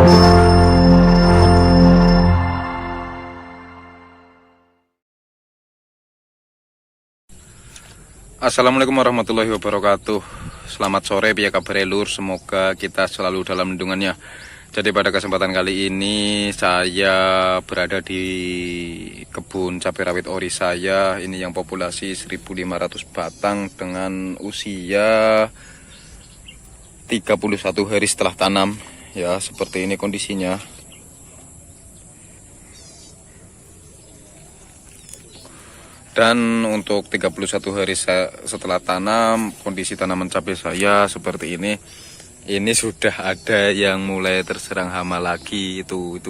Assalamualaikum warahmatullahi wabarakatuh. Selamat sore, piye kabar lur? Semoga kita selalu dalam lindungannya. Jadi pada kesempatan kali ini saya berada di kebun cabai rawit ori saya. Ini yang populasi 1500 batang dengan usia 31 hari setelah tanam. Ya, seperti ini kondisinya. Dan untuk 31 hari setelah tanam, kondisi tanaman cabai saya seperti ini. Ini sudah ada yang mulai terserang hama lagi, itu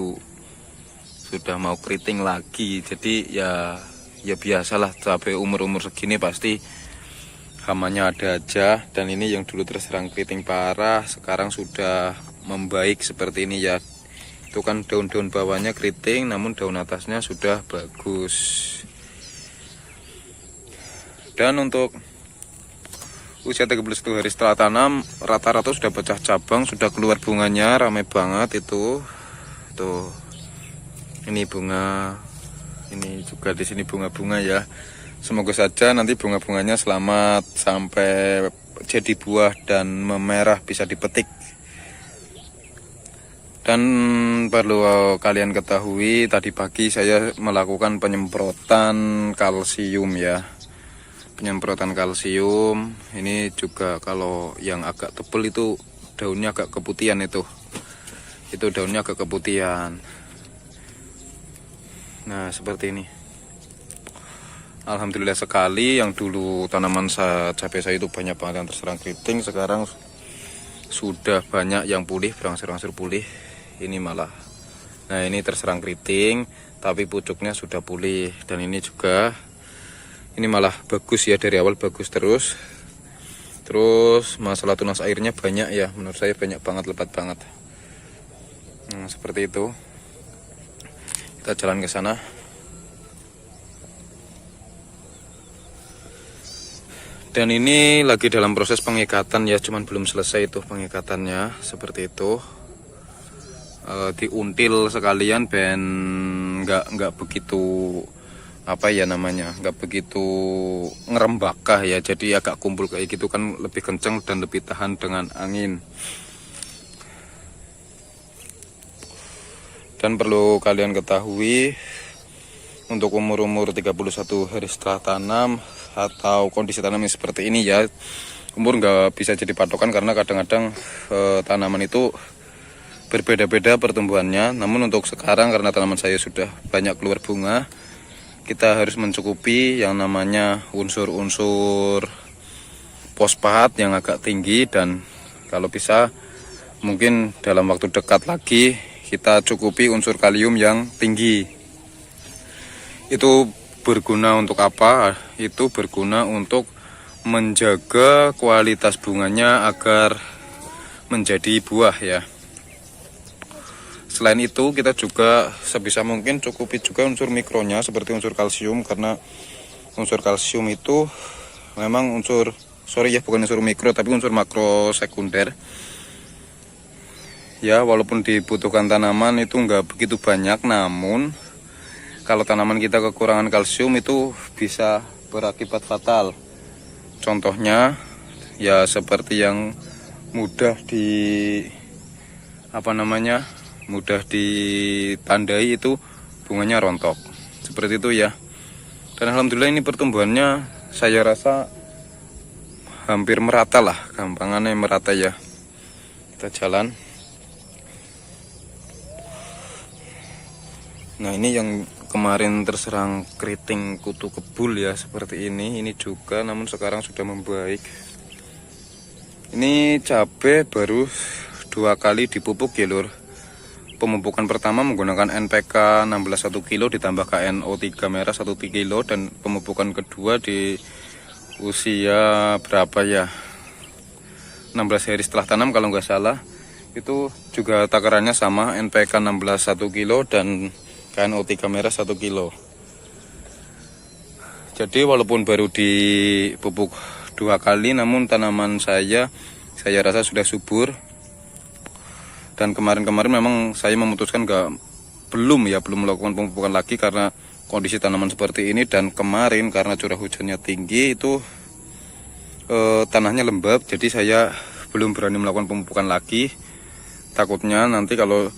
sudah mau keriting lagi. Jadi ya biasalah, cabai umur segini pasti hamanya ada aja. Dan ini yang dulu terserang keriting parah, sekarang sudah membaik seperti ini ya. Itu kan daun-daun bawahnya keriting, namun daun atasnya sudah bagus. Dan untuk usia 31 hari setelah tanam, rata-rata sudah pecah cabang, sudah keluar bunganya, ramai banget itu. Tuh. Ini bunga, ini juga di sini bunga-bunga ya. Semoga saja nanti bunga-bunganya selamat sampai jadi buah dan memerah, bisa dipetik. Dan perlu kalian ketahui, tadi pagi saya melakukan penyemprotan kalsium ya. Penyemprotan kalsium ini juga kalau yang agak tebal itu daunnya agak keputihan, itu daunnya agak keputihan. Nah seperti ini. Alhamdulillah sekali, yang dulu tanaman cabai saya itu banyak banget yang terserang keriting, sekarang sudah banyak yang pulih, berangsur-angsur pulih. Ini malah, nah ini terserang keriting tapi pucuknya sudah pulih. Dan ini juga, ini malah bagus ya, dari awal bagus terus. Terus masalah tunas airnya banyak ya, menurut saya banyak banget, lebat banget. Nah, seperti itu. Kita jalan ke sana. Dan ini lagi dalam proses pengikatan ya, cuman belum selesai itu pengikatannya, seperti itu. Diuntil sekalian ben nggak begitu apa ya namanya, nggak begitu ngerembakah ya, jadi agak kumpul kayak gitu kan, lebih kenceng dan lebih tahan dengan angin. Dan perlu kalian ketahui, untuk umur 31 hari setelah tanam atau kondisi tanamnya seperti ini ya, umur nggak bisa jadi patokan karena kadang-kadang tanaman itu berbeda-beda pertumbuhannya. Namun untuk sekarang karena tanaman saya sudah banyak keluar bunga, kita harus mencukupi yang namanya unsur-unsur fosfat yang agak tinggi. Dan kalau bisa mungkin dalam waktu dekat lagi kita cukupi unsur kalium yang tinggi. Itu berguna untuk apa? Itu berguna untuk menjaga kualitas bunganya agar menjadi buah ya. Selain itu kita juga sebisa mungkin cukupi juga unsur mikronya seperti unsur kalsium, karena unsur kalsium itu memang bukan unsur mikro tapi unsur makro sekunder. Ya walaupun dibutuhkan tanaman itu nggak begitu banyak, namun kalau tanaman kita kekurangan kalsium itu bisa berakibat fatal. Contohnya ya seperti yang mudah ditandai itu bunganya rontok seperti itu ya. Dan alhamdulillah ini pertumbuhannya saya rasa hampir merata lah, gampangannya merata ya. Kita jalan. Nah ini yang kemarin terserang keriting kutu kebul ya, seperti ini juga, namun sekarang sudah membaik. Ini cabai baru 2 kali dipupuk ya lur. Pemupukan pertama menggunakan NPK 16 1 kilo ditambah KNO3 merah 1 kilo, dan pemupukan kedua di usia berapa ya, 16 hari setelah tanam kalau nggak salah. Itu juga takarannya sama, NPK 16 1 kilo dan KNO3 merah 1 kilo. Jadi walaupun baru dipupuk 2 kali, namun tanaman saya rasa sudah subur. Dan kemarin-kemarin memang saya memutuskan belum melakukan pemupukan lagi karena kondisi tanaman seperti ini. Dan kemarin karena curah hujannya tinggi itu tanahnya lembab, jadi saya belum berani melakukan pemupukan lagi. Takutnya nanti kalau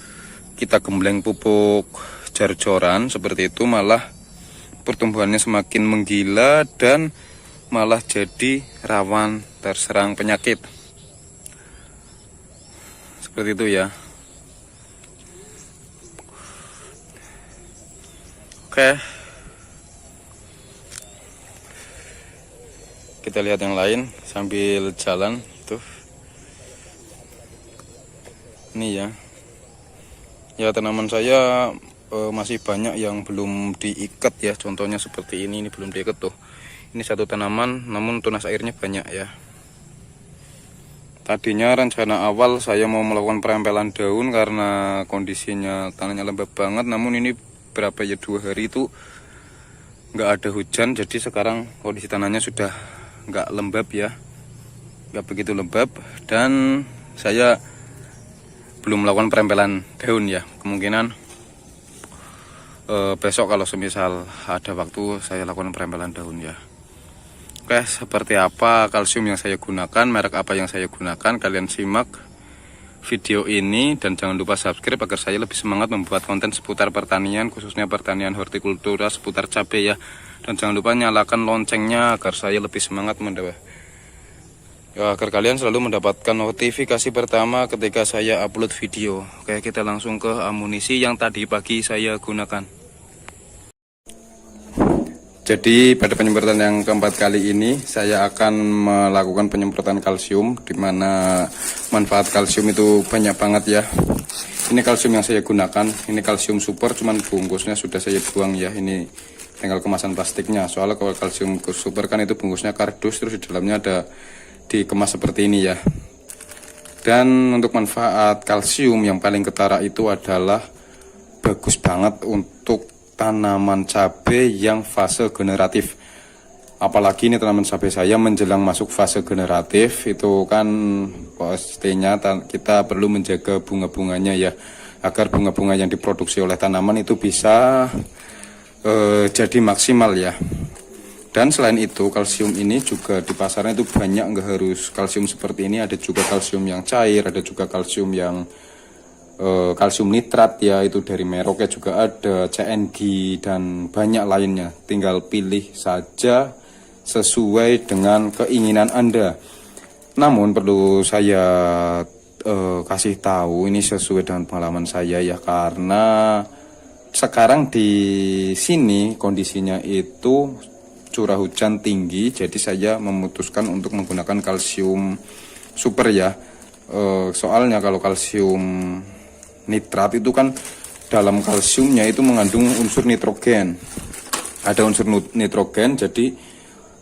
kita gembleng pupuk jar-joran seperti itu malah pertumbuhannya semakin menggila dan malah jadi rawan terserang penyakit. Seperti itu ya. Oke. Kita lihat yang lain sambil jalan tuh. Ini ya. Ya, tanaman saya masih banyak yang belum diikat ya. Contohnya seperti ini belum diikat tuh. Ini satu tanaman namun tunas airnya banyak ya. Tadinya rencana awal saya mau melakukan perempelan daun karena kondisinya tanahnya lembab banget, namun ini berapa ya 2 hari itu nggak ada hujan, jadi sekarang kondisi tanahnya sudah nggak lembab ya, nggak begitu lembab, dan saya belum melakukan perempelan daun ya. Kemungkinan besok kalau semisal ada waktu saya lakukan perempelan daun ya. Oke, seperti apa kalsium yang saya gunakan, merek apa yang saya gunakan, kalian simak video ini dan jangan lupa subscribe agar saya lebih semangat membuat konten seputar pertanian, khususnya pertanian hortikultura seputar cabai ya. Dan jangan lupa nyalakan loncengnya agar saya lebih semangat agar kalian selalu mendapatkan notifikasi pertama ketika saya upload video. Oke, kita langsung ke amunisi yang tadi pagi saya gunakan. Jadi pada penyemprotan yang keempat kali ini saya akan melakukan penyemprotan kalsium, di mana manfaat kalsium itu banyak banget ya. Ini kalsium yang saya gunakan, ini kalsium super, cuman bungkusnya sudah saya buang ya. Ini tinggal kemasan plastiknya. Soalnya kalau kalsium super kan itu bungkusnya kardus, terus di dalamnya ada dikemas seperti ini ya. Dan untuk manfaat kalsium yang paling ketara itu adalah bagus banget untuk tanaman cabai yang fase generatif. Apalagi ini tanaman cabai saya menjelang masuk fase generatif, itu kan pastinya kita perlu menjaga bunga-bunganya ya, agar bunga-bunga yang diproduksi oleh tanaman itu bisa jadi maksimal ya. Dan selain itu kalsium ini juga di pasaran itu banyak, nggak harus kalsium seperti ini, ada juga kalsium yang cair, ada juga kalsium yang kalsium nitrat ya, itu dari mereknya juga ada, CNG dan banyak lainnya. Tinggal pilih saja sesuai dengan keinginan Anda. Namun perlu saya kasih tahu, ini sesuai dengan pengalaman saya ya, karena sekarang di sini kondisinya itu curah hujan tinggi, jadi saya memutuskan untuk menggunakan kalsium super ya. Soalnya kalau kalsium nitrat itu kan dalam kalsiumnya itu mengandung unsur nitrogen. Ada unsur nitrogen, jadi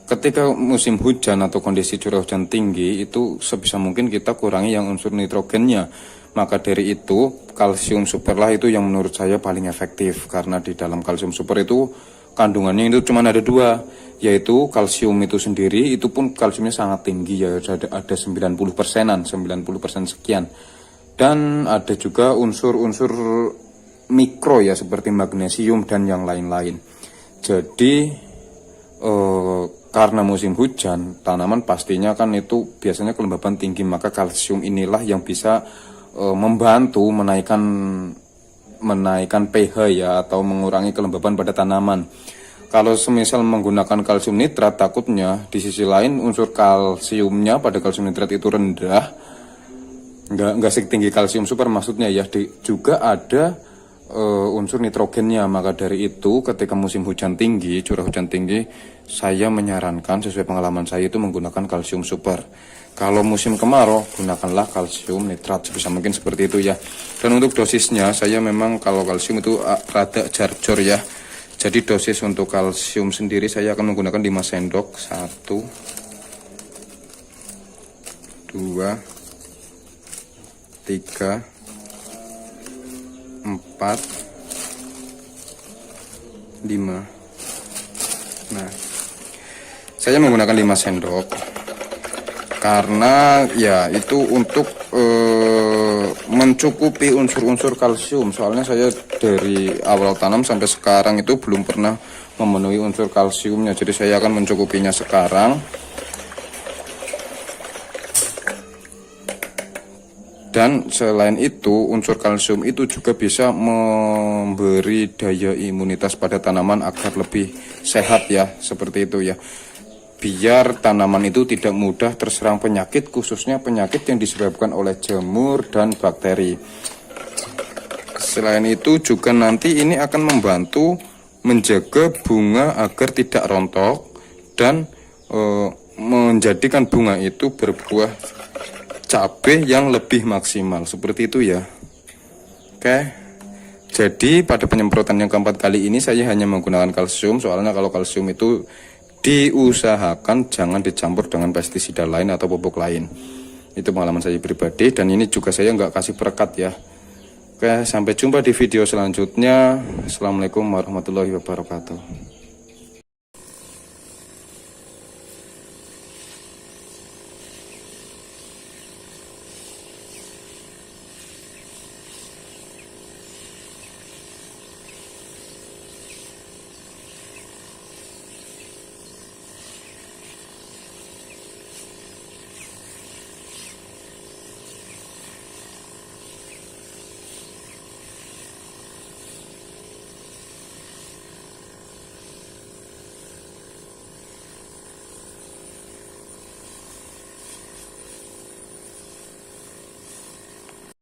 ketika musim hujan atau kondisi curah hujan tinggi itu sebisa mungkin kita kurangi yang unsur nitrogennya. Maka dari itu kalsium super lah itu yang menurut saya paling efektif, karena di dalam kalsium super itu kandungannya itu cuma ada 2, yaitu kalsium itu sendiri, itu pun kalsiumnya sangat tinggi ya, ada 90%-an, 90% sekian. Dan ada juga unsur-unsur mikro ya, seperti magnesium dan yang lain-lain. Jadi karena musim hujan, tanaman pastinya kan itu biasanya kelembaban tinggi, maka kalsium inilah yang bisa membantu menaikkan pH ya, atau mengurangi kelembaban pada tanaman. Kalau semisal menggunakan kalsium nitrat, takutnya di sisi lain unsur kalsiumnya pada kalsium nitrat itu rendah, nggak setinggi kalsium super maksudnya ya, juga ada unsur nitrogennya. Maka dari itu ketika musim hujan tinggi, curah hujan tinggi, saya menyarankan sesuai pengalaman saya itu menggunakan kalsium super. Kalau musim kemarau, gunakanlah kalsium nitrat sebisa mungkin seperti itu ya. Dan untuk dosisnya, saya memang kalau kalsium itu rada jar-jor ya. Jadi dosis untuk kalsium sendiri saya akan menggunakan 5 sendok, 1, 2, 3, 4, 5. Nah, saya menggunakan 5 sendok karena ya itu untuk mencukupi unsur-unsur kalsium. Soalnya saya dari awal tanam sampai sekarang itu belum pernah memenuhi unsur kalsiumnya, jadi saya akan mencukupinya sekarang. Dan selain itu, unsur kalsium itu juga bisa memberi daya imunitas pada tanaman agar lebih sehat ya, seperti itu ya. Biar tanaman itu tidak mudah terserang penyakit, khususnya penyakit yang disebabkan oleh jamur dan bakteri. Selain itu juga nanti ini akan membantu menjaga bunga agar tidak rontok dan menjadikan bunga itu berbuah cabai yang lebih maksimal, seperti itu ya. Oke, jadi pada penyemprotan yang keempat kali ini saya hanya menggunakan kalsium, soalnya kalau kalsium itu diusahakan jangan dicampur dengan pestisida lain atau pupuk lain. Itu pengalaman saya pribadi, dan ini juga saya nggak kasih perekat ya. Oke, sampai jumpa di video selanjutnya. Assalamualaikum warahmatullahi wabarakatuh.